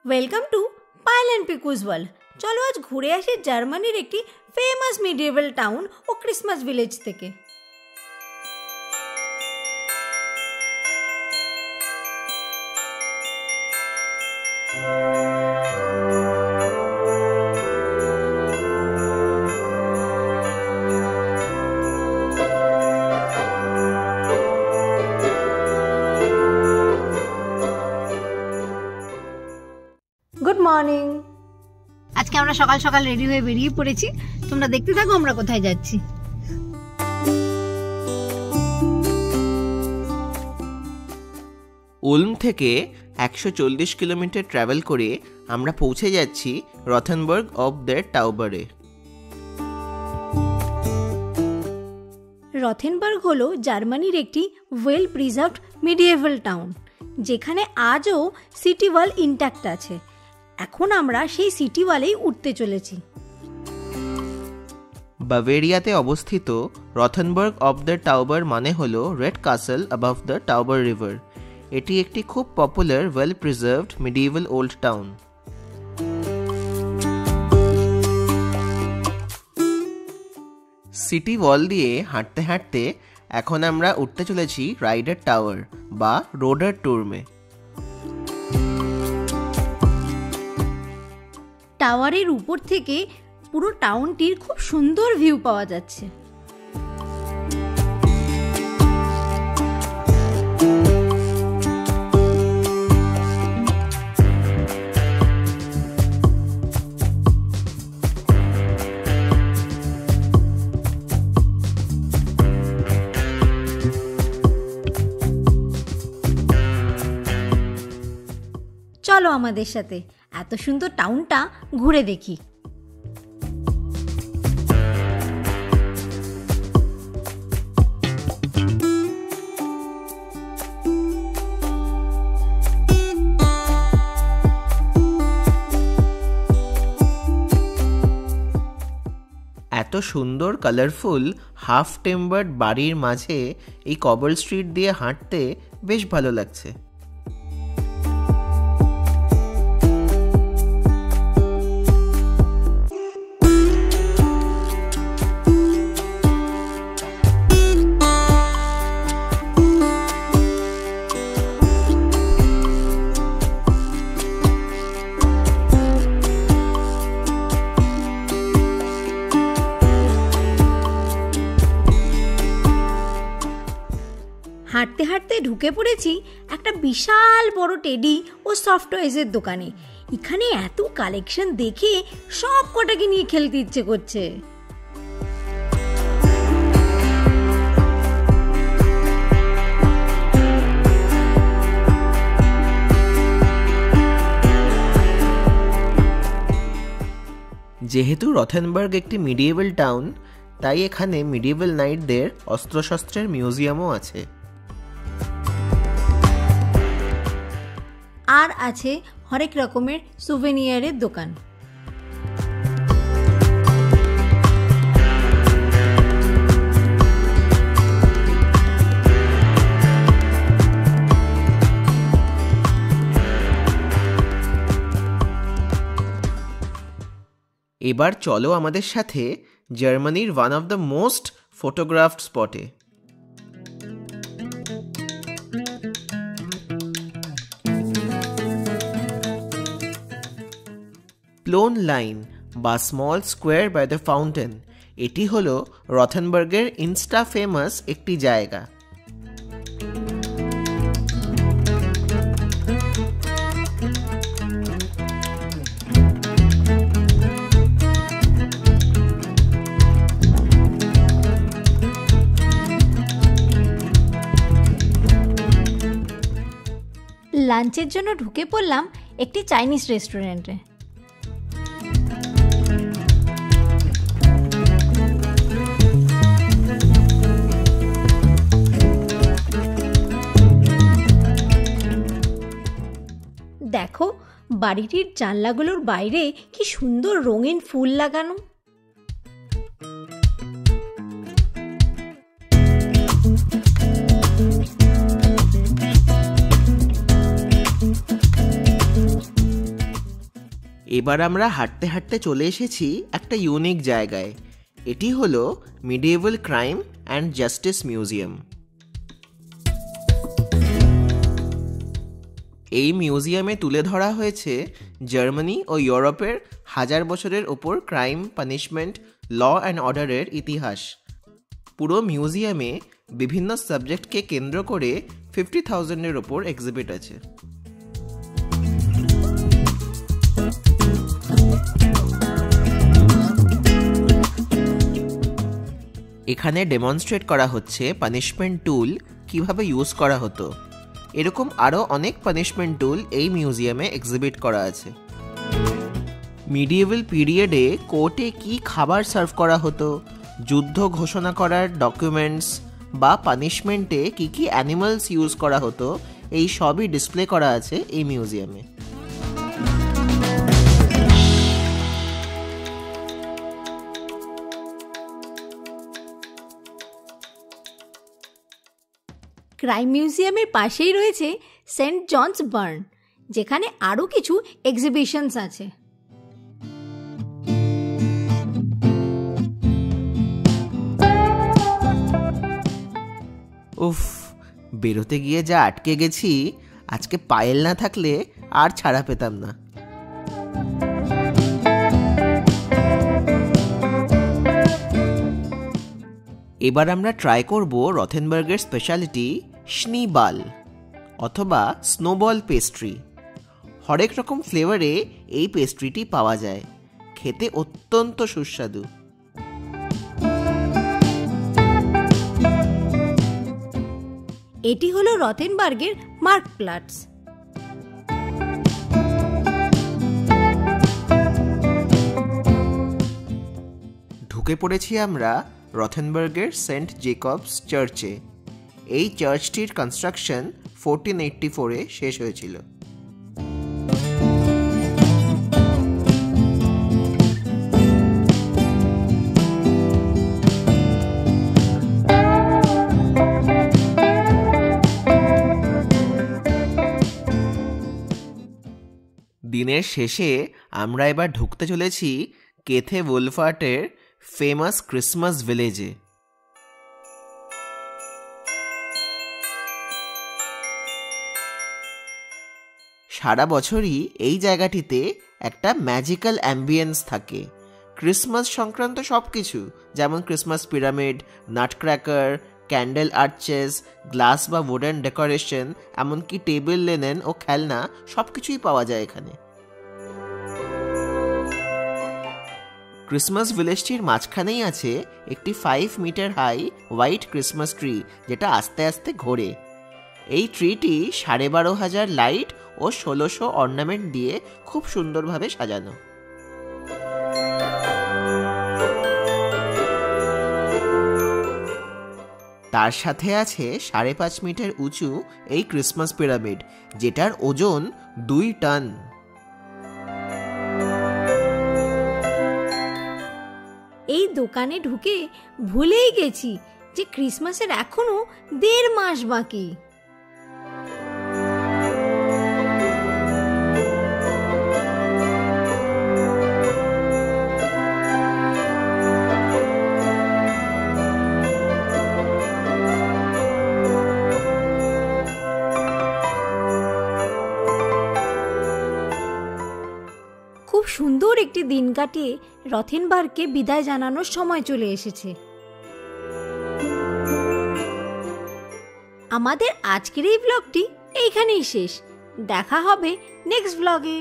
Welcome to Payel and পিকুস world. চলো আজ ঘুরে আসি জার্মানির একটি ফেমাস মিডিয়েভাল টাউন ও ক্রিসমাস ভিলেজ থেকে। Good morning. আজকে আমরা সকাল সকাল রেডি হয়ে বেরিয়ে পড়েছি। তোমরা দেখতে থাকো আমরা কোথায় যাচ্ছি। উলম থেকে 140 কিলোমিটার ট্রাভেল করে আমরা পৌঁছে যাচ্ছি রথেনবার্গ অফ দ্য টাউবারে। রথেনবার্গ হলো জার্মানির একটি ওয়েল প্রিজার্ভড মিডিয়েভাল টাউন, যেখানে আজও সিটি ওয়াল ইন্ট্যাক্ট আছে। এখন আমরা সেই সিটি ওয়ালেই উঠতে চলেছি। বাভেরিয়াতে অবস্থিত রথেনবার্গ অফ দ্য টাউবার মানে হলো red castle above the Tauber river. এটি একটি খুব popular well preserved medieval old town. City wall দিয়ে হাঁটতে হাঁটতে এখন আমরা উঠতে চলেছি রাইডার টাওয়ার বা রোডার টুরমে। টাওয়ারের উপর থেকে পুরো টাউনটির খুব সুন্দর ভিউ পাওয়া যাচ্ছে। চলো আমাদের সাথে এত সুন্দর টাউনটা ঘুরে দেখি। এত সুন্দর কালারফুল হাফ টেম্বার্ড বাড়ির মাঝে এই কবল স্ট্রিট দিয়ে হাঁটতে বেশ ভালো লাগছে। হাঁটতে হাঁটতে ঢুকে পড়েছি একটা বিশাল বড় টেডি ও সফট টয়েজের দোকানে। এখানে এত কালেকশন দেখে সব কটাকে নিয়ে খেলতে ইচ্ছে করছে। যেহেতু রথেনবার্গ একটি মিডিয়েভাল টাউন, তাই এখানে মিডিয়েভাল নাইটদের অস্ত্রশস্ত্রের মিউজিয়ামও আছে। আর আছে হরেক রকমের সুভেনিয়ারের দোকান। এবার চলো আমাদের সাথে জার্মানির one of the most photographed স্পটে। প্লোন লাইন বা small square by the fountain, এটি হলো রথেনবার্গের ইনস্টা ফেমাস একটি জায়গা। লাঞ্চের জন্য ঢুকে পড়লাম একটি চাইনিজ রেস্টুরেন্টে। দেখো বাড়িটির জানলাগুলোর বাইরে কি সুন্দর রঙিন ফুল লাগানো। এবার আমরা হাঁটতে হাঁটতে চলে এসেছি একটা ইউনিক জায়গায়। এটি হলো মিডিয়েভাল ক্রাইম অ্যান্ড জাস্টিস মিউজিয়াম। এই মিউজিয়ামে তুলে ধরা হয়েছে জার্মানি ও ইউরোপের 1000 বছরের ওপর ক্রাইম, পানিশমেন্ট, ল অ্যান্ড অর্ডারের ইতিহাস। পুরো মিউজিয়ামে বিভিন্ন সাবজেক্টকে কেন্দ্র করে 50,000-এর ওপর এক্সিবিট আছে। এখানে ডেমনস্ট্রেট করা হচ্ছে পানিশমেন্ট টুল কিভাবে ইউজ করা হতো। এরকম আরও অনেক পানিশমেন্ট টুল এই মিউজিয়ামে এক্সিবিট করা আছে। মিডিয়েভাল পিরিয়ডে কোর্টে কি খাবার সার্ভ করা হতো, যুদ্ধ ঘোষণা করার ডকুমেন্টস বা পানিশমেন্টে কি কি অ্যানিমালস ইউজ করা হতো, এই সবই ডিসপ্লে করা আছে এই মিউজিয়ামে। ক্রাইম মিউজিয়ামের পাশেই রয়েছে সেন্ট জনস বার্ন, যেখানে আরও কিছু এক্সিবিশনস আছে। উফ, বেরোতে গিয়ে যা আটকে গেছি, আজকে পায়েল না থাকলে আর ছাড়া পেতাম না। এবার আমরা ট্রাই করব রথেনবার্গের স্পেশালিটি স্নিবাল অথবা স্নোবল পেস্ট্রি। হরেক রকম ফ্লেভারে এই পেস্ট্রিটি পাওয়া যায়, খেতে অত্যন্ত সুস্বাদু। এটি হলো রথেনবার্গের মার্কপ্লাটস। ঢুকে পড়েছি আমরা রথেনবার্গের সেন্ট জেকবস চার্চে। এই চার্চটির কনস্ট্রাকশন 1484-এ শেষ হয়েছিল। দিনের শেষে আমরা এবার ঢুকতে চলেছি কেথে ওলফার্টের ফেমাস ক্রিসমাস ভিলেজে। সারা বছরই এই জায়গাটিতে একটা ম্যাজিক্যাল অ্যাম্বিয়েন্স থাকে। ক্রিসমাস সংক্রান্ত সব কিছু, যেমন Christmas pyramid, nutcracker, candle arches, glass বা উডেন ডেকোরেশন, এমনকি টেবিল লেনেন ও খেলনা, সব কিছুই পাওয়া যায় এখানে। ক্রিসমাস ভিলেজটির মাঝখানেই আছে একটি 5 metre high white Christmas tree, যেটা আস্তে আস্তে ঘোরে। এই ট্রিটি 12,500 লাইট ও 1600 অর্নামেন্ট দিয়ে খুব সুন্দরভাবে সাজানো। তার সাথে আছে 5.5 মিটার উঁচু এই ক্রিসমাস পিরামিড, যেটার ওজন 2 টন। এই দোকানে ঢুকে ভুলেই গেছি যে ক্রিসমাসের এখনো 1.5 মাস বাকি। খুব সুন্দর একটি দিন কাটিয়ে রথেনবার্গকে বিদায় জানানোর সময় চলে এসেছে। আমাদের আজকের এই ব্লগটি এইখানেই শেষ। দেখা হবে নেক্সট ব্লগে।